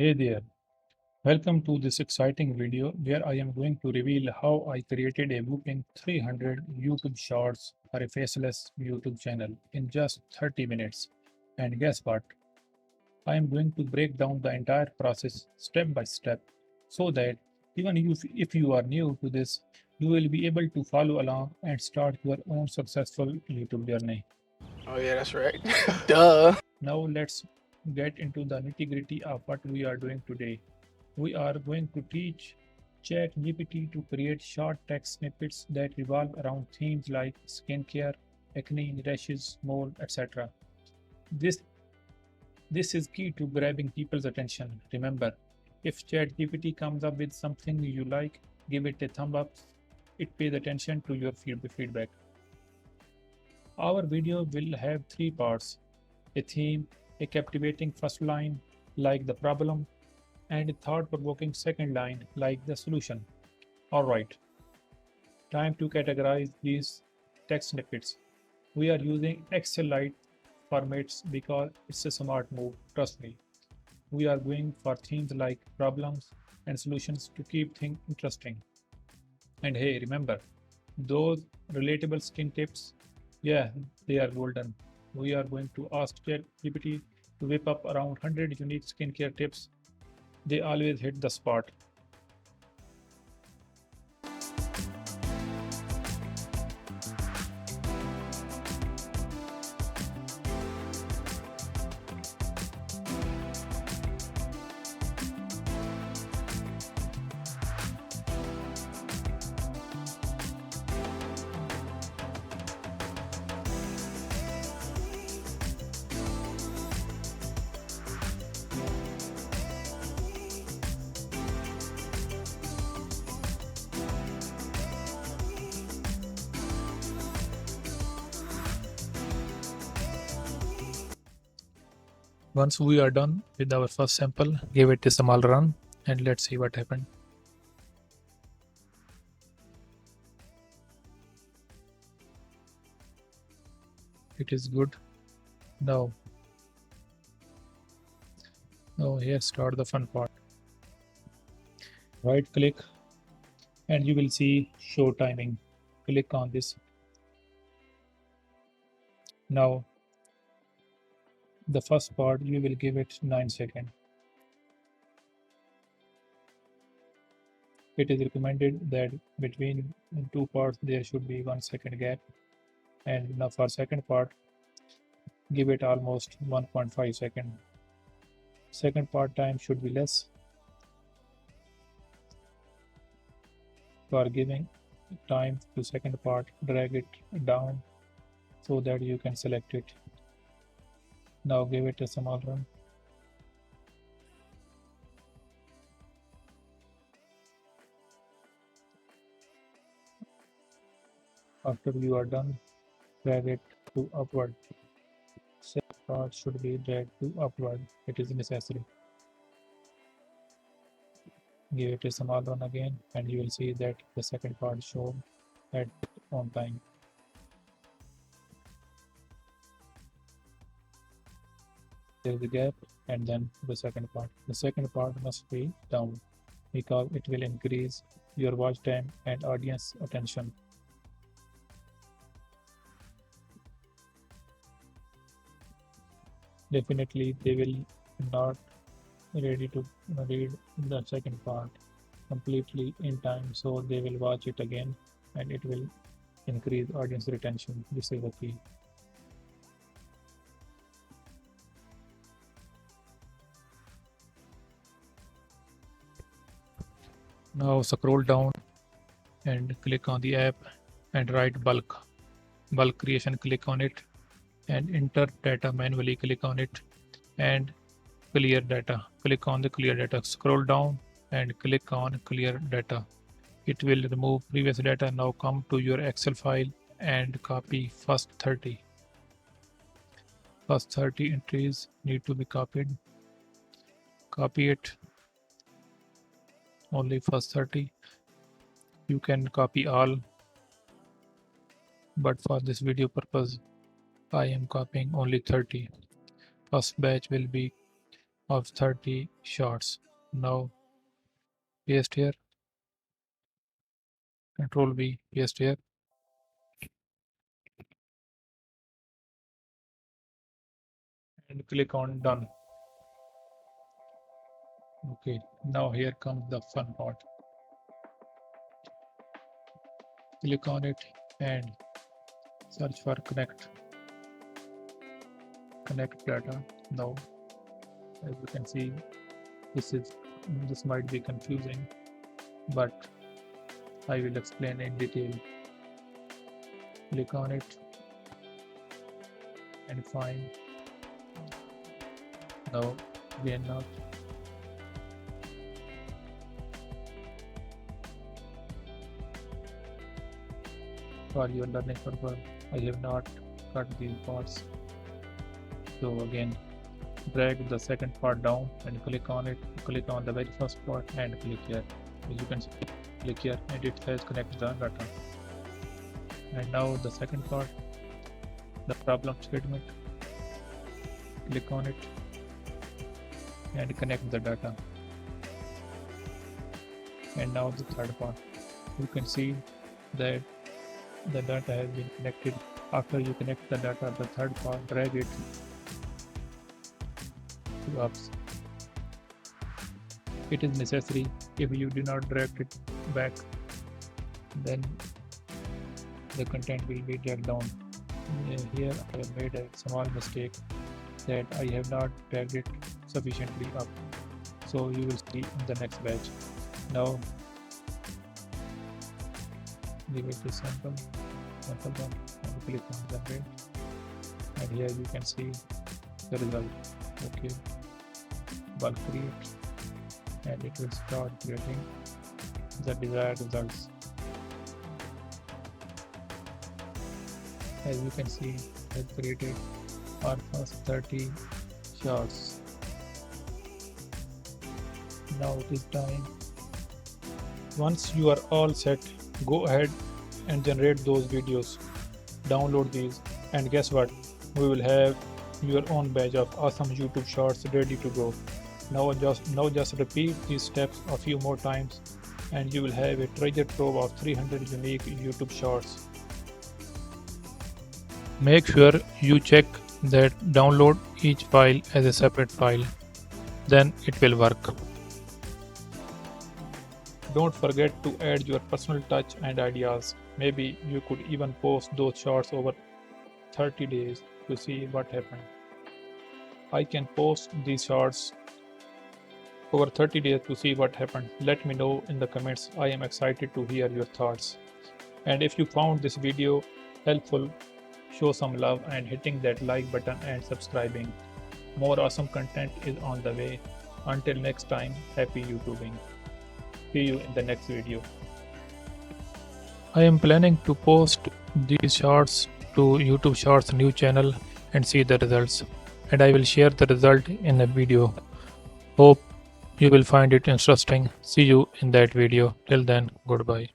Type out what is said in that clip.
Hey there, welcome to this exciting video where I am going to reveal how I created a whopping 300 YouTube shorts for a faceless YouTube channel in just 30 minutes. And guess what? I am going to break down the entire process step by step so that if you are new to this, you will be able to follow along and start your own successful YouTube journey. Oh yeah, that's right. Duh. Now let's get into the nitty-gritty of what we are doing today. We are going to teach ChatGPT to create short text snippets that revolve around themes like skincare, acne, rashes, mold, etc. This this is key to grabbing people's attention. Remember, if ChatGPT comes up with something you like, give it a thumb up. It pays attention to your feedback. Our video will have three parts: a theme, a captivating first line, like the problem, and a thought provoking second line, like the solution. Alright, time to categorize these text snippets. We are using Excel-like formats because it's a smart move, trust me. We are going for themes like problems and solutions to keep things interesting. And hey, remember, those relatable skin tips, yeah, they are golden. We are going to ask ChatGPT to whip up around 100 unique skincare tips. They always hit the spot. Once we are done with our first sample, give it a small run and let's see what happened. It is good. Now here start the fun part. Right click and you will see show timing. Click on this. Now the first part you will give it 9 seconds. It is recommended that between two parts there should be 1 second gap, and now for second part give it almost 1.5 second. Second part time should be less. For giving time to second part, drag it down so that you can select it. Now give it a small run. After you are done, drag it to upward. Second part should be dragged to upward. It is necessary. Give it a small run again and you will see that the second part shown at on time. There is a gap and then the second part. The second part must be down because it will increase your watch time and audience attention. Definitely they will not ready to read the second part completely in time, so they will watch it again and it will increase audience retention. This is the key. Now scroll down and click on the app and write bulk creation. Click on it and enter data manually. Click on it and clear data. Click on the clear data. Scroll down and click on clear data. It will remove previous data. Now come to your Excel file and copy first 30. First 30 entries need to be copied. Copy it. Only first 30. You can copy all, but for this video purpose I am copying only 30. First batch will be of 30 shots. Now paste here, Control V, paste here. And click on done. Okay, now here comes the fun part. Click on it and search for connect data. Now as you can see, this might be confusing, but I will explain in detail. Click on it and find. Now again, not for your learning purpose, I have not cut these parts. So again, drag the second part down and click on it. Click on the very first part and click here. As you can see, click here and it has connected the data. And now the second part, the problem statement. Click on it and connect the data. And now the third part, you can see that the data has been connected. After you connect the data, the third part, drag it to apps. It is necessary. If you do not drag it back, then the content will be dragged down. Here I have made a small mistake that I have not dragged it sufficiently up. So you will see in the next batch. Now give it a sample one and click on generate, and here you can see the result. Okay, bulk create, and it will start creating the desired results. As you can see, I have created our first 30 shots. Now it is time. Once you are all set, go ahead and generate those videos. Download these, and guess what? We will have your own batch of awesome YouTube shorts ready to go. Now just repeat these steps a few more times, and you will have a treasure trove of 300 unique YouTube shorts. Make sure you check that download each file as a separate file, then it will work. Don't forget to add your personal touch and ideas. Maybe you could even post those shorts over 30 days to see what happened. I can post these shorts over 30 days to see what happened. Let me know in the comments. I am excited to hear your thoughts. And if you found this video helpful, show some love and hitting that like button and subscribing. More awesome content is on the way. Until next time, happy YouTubing. See you in the next video. I am planning to post these shorts to YouTube Shorts new channel and see the results. And I will share the result in a video. Hope you will find it interesting. See you in that video. Till then, goodbye.